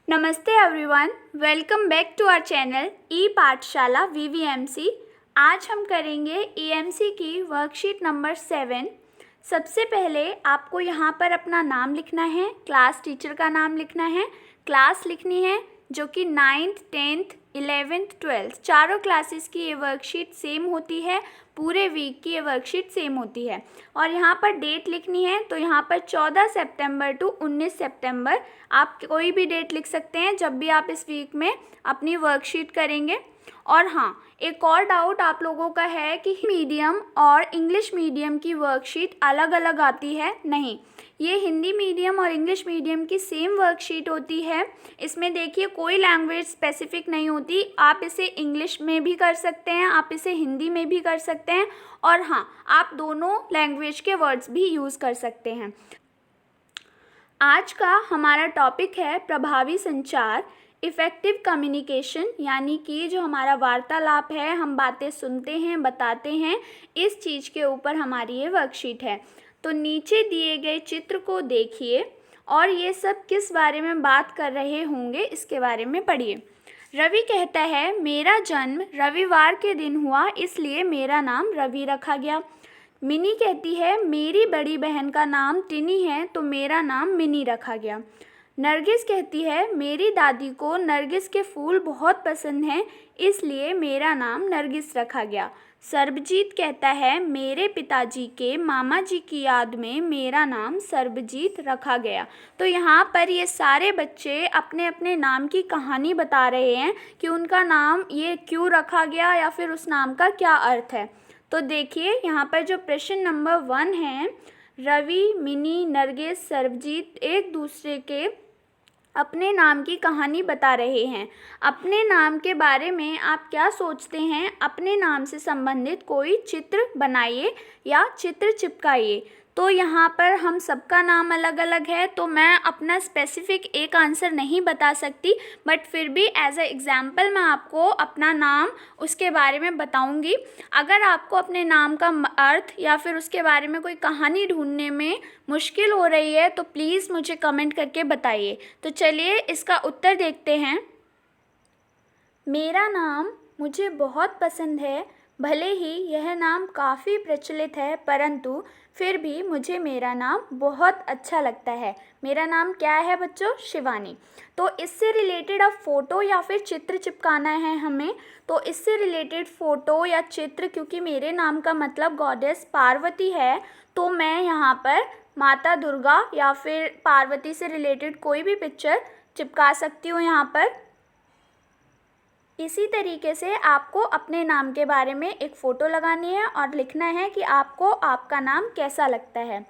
नमस्ते everyone, welcome back to our channel e Pathshala VVMC. आज हम करेंगे ईएमसी की वर्कशीट नंबर 7। सबसे पहले आपको यहाँ पर अपना नाम लिखना है, क्लास टीचर का नाम लिखना है, क्लास लिखनी है जो कि 9th 10th 11th 12th चारों क्लासेस की ये वर्कशीट सेम होती है। पूरे वीक की ये वर्कशीट सेम होती है और यहाँ पर डेट लिखनी है। तो यहाँ पर 14 सितंबर टू 19 सितंबर आप कोई भी डेट लिख सकते हैं जब भी आप इस वीक में अपनी वर्कशीट करेंगे। और हाँ, एक और डाउट आप लोगों का है कि मीडियम और इंग्लिश मीडियम की वर्कशीट अलग अलग आती है। नहीं, ये हिंदी मीडियम और इंग्लिश मीडियम की सेम वर्कशीट होती है। इसमें देखिए कोई लैंग्वेज स्पेसिफिक नहीं होती। आप इसे इंग्लिश में भी कर सकते हैं, आप इसे हिंदी में भी कर सकते हैं और हाँ, आप दोनों लैंग्वेज के वर्ड्स भी यूज़ कर सकते हैं। आज का हमारा टॉपिक है प्रभावी संचार, इफ़ेक्टिव कम्युनिकेशन, यानी कि जो हमारा वार्तालाप है, हम बातें सुनते हैं, बताते हैं, इस चीज़ के ऊपर हमारी ये वर्कशीट है। तो नीचे दिए गए चित्र को देखिए और ये सब किस बारे में बात कर रहे होंगे इसके बारे में पढ़िए। रवि कहता है, मेरा जन्म रविवार के दिन हुआ इसलिए मेरा नाम रवि रखा गया। मिनी कहती है, मेरी बड़ी बहन का नाम टिनी है तो मेरा नाम मिनी रखा गया। नरगिस कहती है, मेरी दादी को नरगिस के फूल बहुत पसंद हैं इसलिए मेरा नाम नरगिस रखा गया। सर्बजीत कहता है, मेरे पिताजी के मामा जी की याद में मेरा नाम सर्बजीत रखा गया। तो यहाँ पर ये सारे बच्चे अपने अपने नाम की कहानी बता रहे हैं कि उनका नाम ये क्यों रखा गया या फिर उस नाम का क्या अर्थ है। तो देखिए यहाँ पर जो प्रश्न नंबर 1 है, रवि, मिनी, नरगिस, सर्बजीत एक दूसरे के अपने नाम की कहानी बता रहे हैं। अपने नाम के बारे में आप क्या सोचते हैं? अपने नाम से संबंधित कोई चित्र बनाइए या चित्र चिपकाइए। तो यहाँ पर हम सबका नाम अलग अलग है तो मैं अपना स्पेसिफिक एक आंसर नहीं बता सकती, बट फिर भी एज अ एग्ज़ाम्पल मैं आपको अपना नाम उसके बारे में बताऊँगी। अगर आपको अपने नाम का अर्थ या फिर उसके बारे में कोई कहानी ढूंढने में मुश्किल हो रही है तो प्लीज़ मुझे कमेंट करके बताइए। तो चलिए इसका उत्तर देखते हैं। मेरा नाम मुझे बहुत पसंद है, भले ही यह नाम काफ़ी प्रचलित है परंतु फिर भी मुझे मेरा नाम बहुत अच्छा लगता है। मेरा नाम क्या है बच्चों? शिवानी। तो इससे रिलेटेड अब फ़ोटो या फिर चित्र चिपकाना है हमें। तो इससे रिलेटेड फ़ोटो या चित्र, क्योंकि मेरे नाम का मतलब गॉडेस पार्वती है, तो मैं यहाँ पर माता दुर्गा या फिर पार्वती से रिलेटेड कोई भी पिक्चर चिपका सकती हूँ यहाँ पर। इसी तरीके से आपको अपने नाम के बारे में एक फ़ोटो लगानी है और लिखना है कि आपको आपका नाम कैसा लगता है।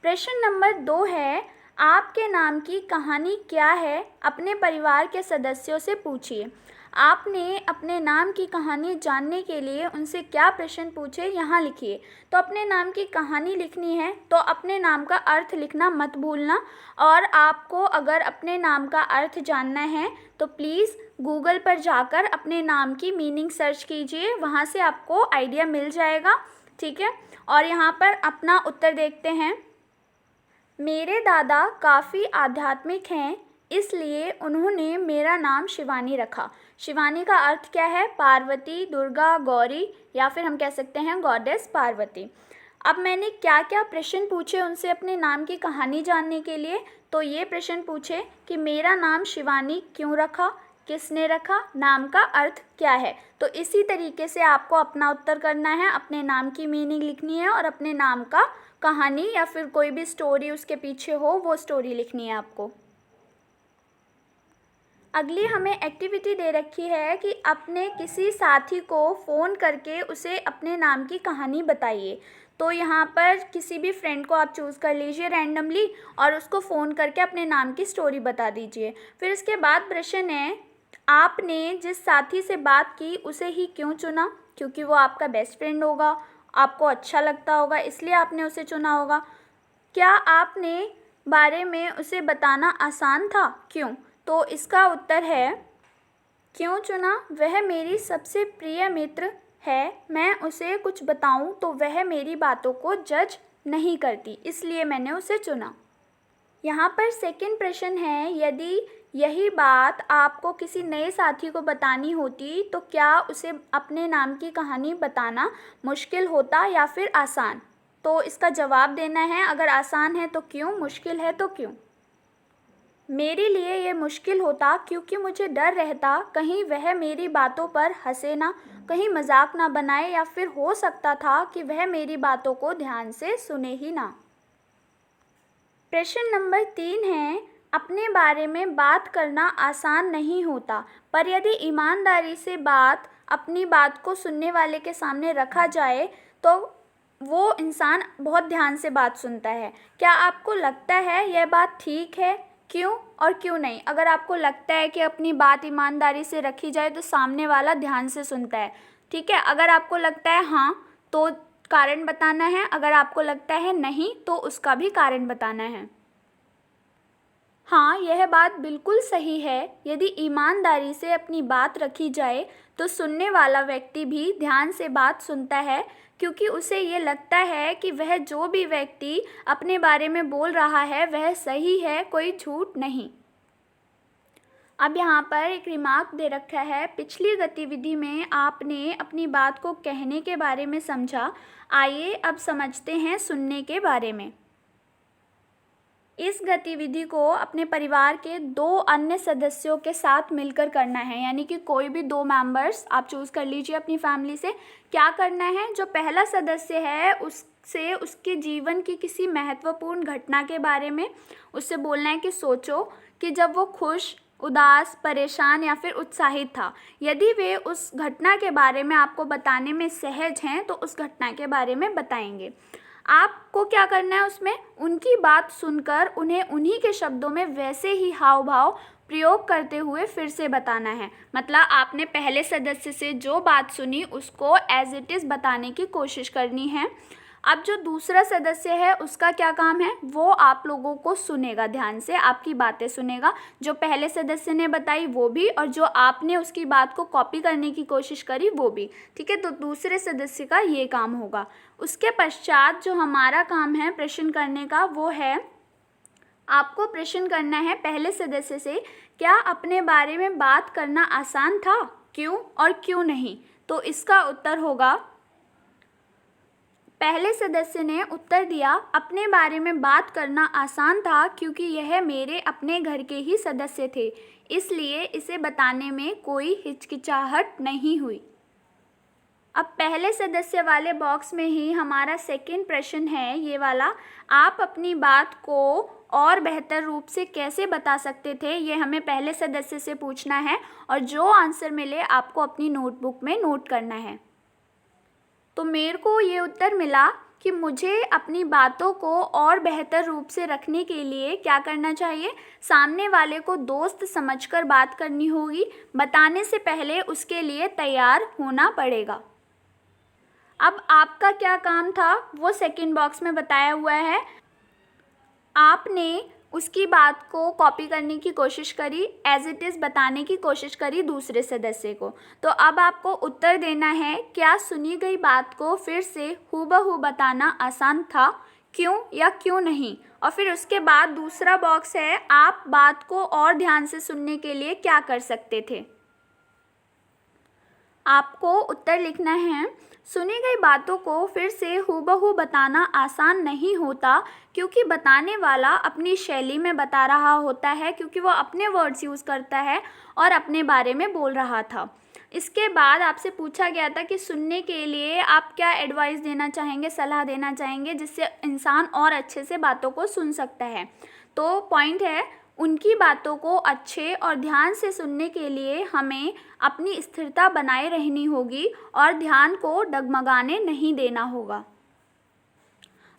प्रश्न नंबर 2 है, आपके नाम की कहानी क्या है? अपने परिवार के सदस्यों से पूछिए। आपने अपने नाम की कहानी जानने के लिए उनसे क्या प्रश्न पूछे, यहाँ लिखिए। तो अपने नाम की कहानी लिखनी है तो अपने नाम का अर्थ लिखना मत भूलना। और आपको अगर अपने नाम का अर्थ जानना है तो प्लीज़ गूगल पर जाकर अपने नाम की मीनिंग सर्च कीजिए, वहाँ से आपको आइडिया मिल जाएगा। ठीक है, और यहाँ पर अपना उत्तर देखते हैं। मेरे दादा काफ़ी आध्यात्मिक हैं इसलिए उन्होंने मेरा नाम शिवानी रखा। शिवानी का अर्थ क्या है? पार्वती, दुर्गा, गौरी या फिर हम कह सकते हैं गॉडेस पार्वती। अब मैंने क्या क्या प्रश्न पूछे उनसे अपने नाम की कहानी जानने के लिए। तो ये प्रश्न पूछे कि मेरा नाम शिवानी क्यों रखा, किसने रखा, नाम का अर्थ क्या है। तो इसी तरीके से आपको अपना उत्तर करना है, अपने नाम की मीनिंग लिखनी है और अपने नाम का कहानी या फिर कोई भी स्टोरी उसके पीछे हो वो स्टोरी लिखनी है आपको। अगली हमें एक्टिविटी दे रखी है कि अपने किसी साथी को फ़ोन करके उसे अपने नाम की कहानी बताइए। तो यहाँ पर किसी भी फ्रेंड को आप चूज़ कर लीजिए रैंडमली और उसको फ़ोन करके अपने नाम की स्टोरी बता दीजिए। फिर इसके बाद प्रश्न है, आपने जिस साथी से बात की उसे ही क्यों चुना? क्योंकि वो आपका बेस्ट फ्रेंड होगा, आपको अच्छा लगता होगा इसलिए आपने उसे चुना होगा। क्या आपने बारे में उसे बताना आसान था? क्यों? तो इसका उत्तर है, क्यों चुना? वह मेरी सबसे प्रिय मित्र है, मैं उसे कुछ बताऊं तो वह मेरी बातों को जज नहीं करती, इसलिए मैंने उसे चुना। यहाँ पर सेकंड प्रश्न है, यदि यही बात आपको किसी नए साथी को बतानी होती तो क्या उसे अपने नाम की कहानी बताना मुश्किल होता या फिर आसान? तो इसका जवाब देना है, अगर आसान है तो क्यों, मुश्किल है तो क्यों। मेरे लिए ये मुश्किल होता क्योंकि मुझे डर रहता कहीं वह मेरी बातों पर हंसे ना, कहीं मजाक ना बनाए, या फिर हो सकता था कि वह मेरी बातों को ध्यान से सुने ही ना। प्रश्न नंबर 3 है, अपने बारे में बात करना आसान नहीं होता, पर यदि ईमानदारी से अपनी बात को सुनने वाले के सामने रखा जाए तो वो इंसान बहुत ध्यान से बात सुनता है। क्या आपको लगता है यह बात ठीक है? क्यों और क्यों नहीं? अगर आपको लगता है कि अपनी बात ईमानदारी से रखी जाए तो सामने वाला ध्यान से सुनता है, ठीक है। अगर आपको लगता है हाँ, तो कारण बताना है, अगर आपको लगता है नहीं तो उसका भी कारण बताना है। हाँ, यह बात बिल्कुल सही है। यदि ईमानदारी से अपनी बात रखी जाए तो सुनने वाला व्यक्ति भी ध्यान से बात सुनता है, क्योंकि उसे ये लगता है कि वह जो भी व्यक्ति अपने बारे में बोल रहा है वह सही है, कोई झूठ नहीं। अब यहाँ पर एक रिमार्क दे रखा है, पिछली गतिविधि में आपने अपनी बात को कहने के बारे में समझा, आइए अब समझते हैं सुनने के बारे में। इस गतिविधि को अपने परिवार के 2 अन्य सदस्यों के साथ मिलकर करना है, यानी कि कोई भी 2 मेंबर्स आप चूज़ कर लीजिए अपनी फैमिली से। क्या करना है, जो पहला सदस्य है उससे उसके जीवन की किसी महत्वपूर्ण घटना के बारे में उससे बोलना है कि सोचो कि जब वो खुश, उदास, परेशान या फिर उत्साहित था। यदि वे उस घटना के बारे में आपको बताने में सहज हैं तो उस घटना के बारे में बताएंगे। आपको क्या करना है, उसमें उनकी बात सुनकर उन्हें उन्हीं के शब्दों में वैसे ही हाव भाव प्रयोग करते हुए फिर से बताना है। मतलब आपने पहले सदस्य से जो बात सुनी उसको एज इट इज़ बताने की कोशिश करनी है। अब जो दूसरा सदस्य है उसका क्या काम है, वो आप लोगों को सुनेगा, ध्यान से आपकी बातें सुनेगा, जो पहले सदस्य ने बताई वो भी, और जो आपने उसकी बात को कॉपी करने की कोशिश करी वो भी, ठीक है। तो दूसरे सदस्य का ये काम होगा। उसके पश्चात जो हमारा काम है प्रश्न करने का, वो है आपको प्रश्न करना है पहले सदस्य से, क्या अपने बारे में बात करना आसान था, क्यों और क्यों नहीं। तो इसका उत्तर होगा, पहले सदस्य ने उत्तर दिया, अपने बारे में बात करना आसान था क्योंकि यह मेरे अपने घर के ही सदस्य थे, इसलिए इसे बताने में कोई हिचकिचाहट नहीं हुई। अब पहले सदस्य वाले बॉक्स में ही हमारा सेकंड प्रश्न है, ये वाला, आप अपनी बात को और बेहतर रूप से कैसे बता सकते थे, ये हमें पहले सदस्य से पूछना है, और जो आंसर मिले आपको अपनी नोटबुक में नोट करना है। तो मेरे को ये उत्तर मिला कि मुझे अपनी बातों को और बेहतर रूप से रखने के लिए क्या करना चाहिए, सामने वाले को दोस्त समझकर बात करनी होगी, बताने से पहले उसके लिए तैयार होना पड़ेगा। अब आपका क्या काम था वो सेकंड बॉक्स में बताया हुआ है। आपने उसकी बात को कॉपी करने की कोशिश करी, एज इट इज़ बताने की कोशिश करी दूसरे सदस्य को। तो अब आपको उत्तर देना है, क्या सुनी गई बात को फिर से हूबहू बताना आसान था, क्यों या क्यों नहीं। और फिर उसके बाद दूसरा बॉक्स है, आप बात को और ध्यान से सुनने के लिए क्या कर सकते थे। आपको उत्तर लिखना है, सुनी गई बातों को फिर से हूबहू बताना आसान नहीं होता क्योंकि बताने वाला अपनी शैली में बता रहा होता है, क्योंकि वो अपने वर्ड्स यूज़ करता है और अपने बारे में बोल रहा था। इसके बाद आपसे पूछा गया था कि सुनने के लिए आप क्या एडवाइस देना चाहेंगे, सलाह देना चाहेंगे, जिससे इंसान और अच्छे से बातों को सुन सकता है। तो पॉइंट है, उनकी बातों को अच्छे और ध्यान से सुनने के लिए हमें अपनी स्थिरता बनाए रहनी होगी और ध्यान को डगमगाने नहीं देना होगा।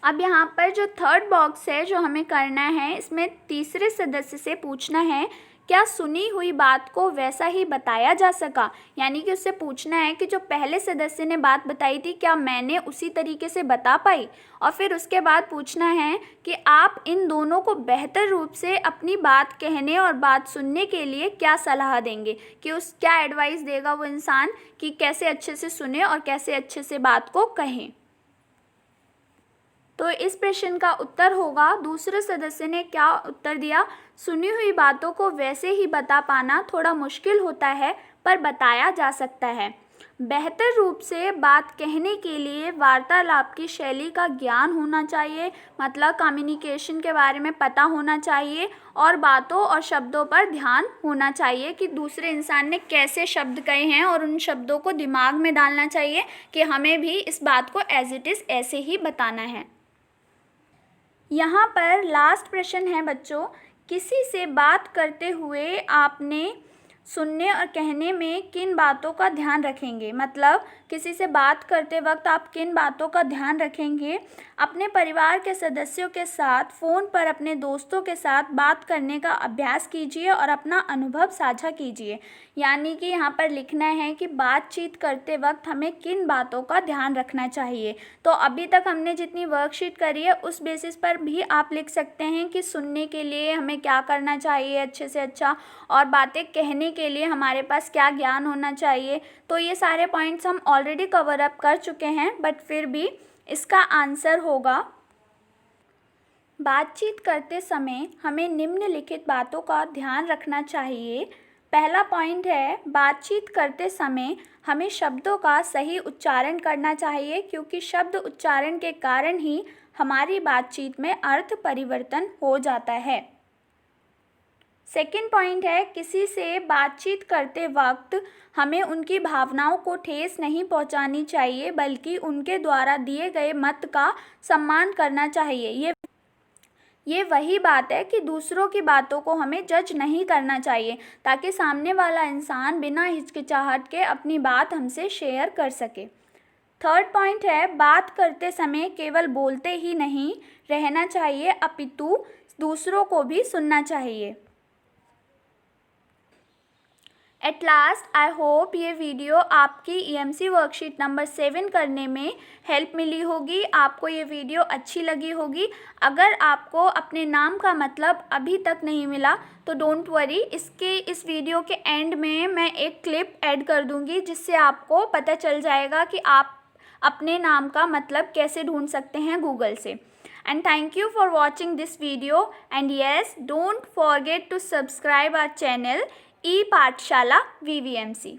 अब यहाँ पर जो थर्ड बॉक्स है जो हमें करना है, इसमें तीसरे सदस्य से पूछना है, क्या सुनी हुई बात को वैसा ही बताया जा सका। यानी कि उससे पूछना है कि जो पहले सदस्य ने बात बताई थी क्या मैंने उसी तरीके से बता पाई। और फिर उसके बाद पूछना है कि आप इन दोनों को बेहतर रूप से अपनी बात कहने और बात सुनने के लिए क्या सलाह देंगे, कि उस क्या एडवाइस देगा वो इंसान कि कैसे अच्छे से सुने और कैसे अच्छे से बात को कहें। तो इस प्रश्न का उत्तर होगा, दूसरे सदस्य ने क्या उत्तर दिया, सुनी हुई बातों को वैसे ही बता पाना थोड़ा मुश्किल होता है पर बताया जा सकता है। बेहतर रूप से बात कहने के लिए वार्तालाप की शैली का ज्ञान होना चाहिए, मतलब कम्युनिकेशन के बारे में पता होना चाहिए और बातों और शब्दों पर ध्यान होना चाहिए कि दूसरे इंसान ने कैसे शब्द कहे हैं और उन शब्दों को दिमाग में डालना चाहिए कि हमें भी इस बात को एज इट इज़ ऐसे ही बताना है। यहाँ पर लास्ट प्रश्न है बच्चों, किसी से बात करते हुए आपने सुनने और कहने में किन बातों का ध्यान रखेंगे, मतलब किसी से बात करते वक्त आप किन बातों का ध्यान रखेंगे। अपने परिवार के सदस्यों के साथ फ़ोन पर अपने दोस्तों के साथ बात करने का अभ्यास कीजिए और अपना अनुभव साझा कीजिए। यानी कि यहाँ पर लिखना है कि बातचीत करते वक्त हमें किन बातों का ध्यान रखना चाहिए। तो अभी तक हमने जितनी वर्कशीट करी है उस बेसिस पर भी आप लिख सकते हैं कि सुनने के लिए हमें क्या करना चाहिए अच्छे से अच्छा, और बातें कहने के लिए हमारे पास क्या ज्ञान होना चाहिए। तो ये सारे पॉइंट्स हम ऑलरेडी कवर अप कर चुके हैं, बट फिर भी इसका आंसर होगा, बातचीत करते समय हमें निम्नलिखित बातों का ध्यान रखना चाहिए। पहला पॉइंट है, बातचीत करते समय हमें शब्दों का सही उच्चारण करना चाहिए क्योंकि शब्द उच्चारण के कारण ही हमारी बातचीत में अर्थ परिवर्तन हो जाता है। सेकंड पॉइंट है, किसी से बातचीत करते वक्त हमें उनकी भावनाओं को ठेस नहीं पहुंचानी चाहिए बल्कि उनके द्वारा दिए गए मत का सम्मान करना चाहिए। ये वही बात है कि दूसरों की बातों को हमें जज नहीं करना चाहिए ताकि सामने वाला इंसान बिना हिचकिचाहट के अपनी बात हमसे शेयर कर सके। थर्ड पॉइंट है, बात करते समय केवल बोलते ही नहीं रहना चाहिए अपितु दूसरों को भी सुनना चाहिए। एट लास्ट आई होप ये वीडियो आपकी EMC वर्कशीट नंबर 7 करने में हेल्प मिली होगी, आपको ये वीडियो अच्छी लगी होगी। अगर आपको अपने नाम का मतलब अभी तक नहीं मिला तो डोंट वरी, इस वीडियो के एंड में मैं एक क्लिप ऐड कर दूंगी जिससे आपको पता चल जाएगा कि आप अपने नाम का मतलब कैसे ढूंढ सकते हैं गूगल से। And thank you for watching this video, and yes, don't forget to subscribe our channel E Pathshala VVMC.